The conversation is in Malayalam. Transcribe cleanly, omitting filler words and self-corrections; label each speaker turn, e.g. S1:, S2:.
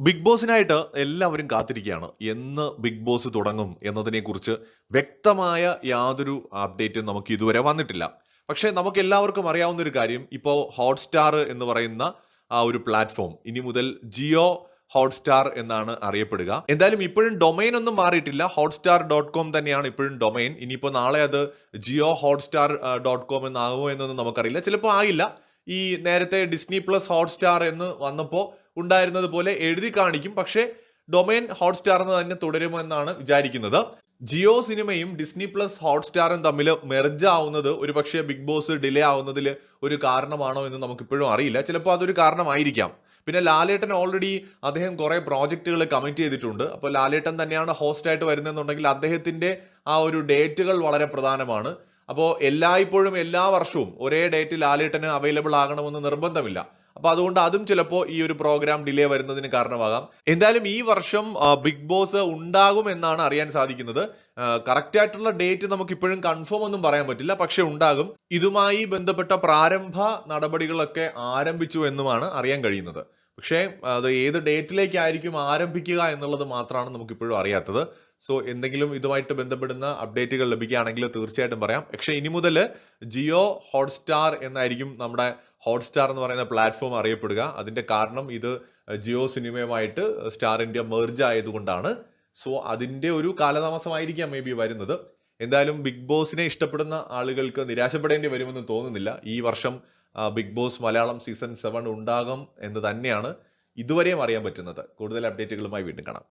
S1: ബിഗ് ബോസിനായിട്ട് എല്ലാവരും കാത്തിരിക്കുകയാണ്. എന്ന് ബിഗ് ബോസ് തുടങ്ങും എന്നതിനെക്കുറിച്ച് വ്യക്തമായ യാതൊരു അപ്ഡേറ്റും നമുക്ക് ഇതുവരെ വന്നിട്ടില്ല. പക്ഷേ നമുക്കെല്ലാവർക്കും അറിയാവുന്ന ഒരു കാര്യം ഇപ്പോൾ ഹോട്ട്സ്റ്റാർ എന്ന് പറയുന്ന ആ ഒരു പ്ലാറ്റ്ഫോം ഇനി മുതൽ ജിയോ ഹോട്ട്സ്റ്റാർ എന്നാണ് അറിയപ്പെടുക. എന്തായാലും ഇപ്പോഴും ഡൊമൈൻ ഒന്നും മാറിയിട്ടില്ല. hotstar.com തന്നെയാണ് ഇപ്പോഴും ഡൊമൈൻ. ഇനിയിപ്പോൾ നാളെ അത് ജിയോ ഹോട്ട്സ്റ്റാർ .com എന്നാകുമോ എന്നൊന്നും നമുക്കറിയില്ല. ചിലപ്പോൾ ആയില്ല. ഈ നേരത്തെ ഡിസ്നി പ്ലസ് ഹോട്ട്സ്റ്റാർ എന്ന് വന്നപ്പോൾ ഉണ്ടായിരുന്നത് പോലെ എഴുതി കാണിക്കും. പക്ഷേ ഡൊമൈൻ ഹോട്ട്സ്റ്റാർ എന്ന് തന്നെ തുടരുമെന്നാണ് വിചാരിക്കുന്നത്. ജിയോ സിനിമയും ഡിസ്നി പ്ലസ് ഹോട്ട്സ്റ്റാറും തമ്മിൽ മെർജ് ആവുന്നത് ഒരു പക്ഷേ ബിഗ് ബോസ് ഡിലേ ആവുന്നതിൽ ഒരു കാരണമാണോ എന്ന് നമുക്കിപ്പോഴും അറിയില്ല. ചിലപ്പോൾ അതൊരു കാരണമായിരിക്കാം. പിന്നെ ലാലേട്ടൻ ഓൾറെഡി അദ്ദേഹം കുറേ പ്രോജക്റ്റുകൾ കമ്മിറ്റ് ചെയ്തിട്ടുണ്ട്. അപ്പോൾ ലാലേട്ടൻ തന്നെയാണ് ഹോസ്റ്റായിട്ട് വരുന്നതെന്നുണ്ടെങ്കിൽ അദ്ദേഹത്തിൻ്റെ ആ ഒരു ഡേറ്റുകൾ വളരെ പ്രധാനമാണ്. അപ്പോൾ എല്ലായ്പ്പോഴും എല്ലാ വർഷവും ഒരേ ഡേറ്റ് ലാലേട്ടന് അവൈലബിൾ ആകണമെന്ന് നിർബന്ധമില്ല. അപ്പോൾ അതുകൊണ്ട് അതും ചിലപ്പോൾ ഈ ഒരു പ്രോഗ്രാം ഡിലേ വരുന്നതിന് കാരണമാകാം. എന്തായാലും ഈ വർഷം ബിഗ് ബോസ് ഉണ്ടാകും എന്നാണ് അറിയാൻ സാധിക്കുന്നത്. കറക്റ്റ് ആയിട്ടുള്ള ഡേറ്റ് നമുക്ക് ഇപ്പോഴും കൺഫേം ഒന്നും പറയാൻ പറ്റില്ല, പക്ഷെ ഉണ്ടാകും. ഇതുമായി ബന്ധപ്പെട്ട പ്രാരംഭ നടപടികളൊക്കെ ആരംഭിച്ചു എന്നുമാണ് അറിയാൻ കഴിയുന്നത്. പക്ഷേ അത് ഏത് ഡേറ്റിലേക്കായിരിക്കും ആരംഭിക്കുക എന്നുള്ളത് മാത്രമാണ് നമുക്കിപ്പോഴും അറിയാത്തത്. സോ എന്തെങ്കിലും ഇതുമായിട്ട് ബന്ധപ്പെടുന്ന അപ്ഡേറ്റുകൾ ലഭിക്കുകയാണെങ്കിൽ തീർച്ചയായിട്ടും പറയാം. പക്ഷേ ഇനി മുതൽ ജിയോ ഹോട്ട്സ്റ്റാർ എന്നായിരിക്കും നമ്മുടെ ഹോട്ട്സ്റ്റാർ എന്ന് പറയുന്ന പ്ലാറ്റ്ഫോം അറിയപ്പെടുക. അതിൻ്റെ കാരണം ഇത് ജിയോ സിനിമയുമായിട്ട് സ്റ്റാർ ഇന്ത്യ മെർജ് ആയതുകൊണ്ടാണ്. സോ അതിൻ്റെ ഒരു കാലതാമസമായിരിക്കാം മേ ബി വരുന്നത്. എന്തായാലും ബിഗ് ബോസിനെ ഇഷ്ടപ്പെടുന്ന ആളുകൾക്ക് നിരാശപ്പെടേണ്ടി വരുമെന്ന് തോന്നുന്നില്ല. ഈ വർഷം ബിഗ് ബോസ് മലയാളം സീസൺ 7 ഉണ്ടാകും എന്ന് തന്നെയാണ് ഇതുവരെയും അറിയാൻ പറ്റുന്നത്. കൂടുതൽ അപ്ഡേറ്റുകളുമായി വീണ്ടും കാണാം.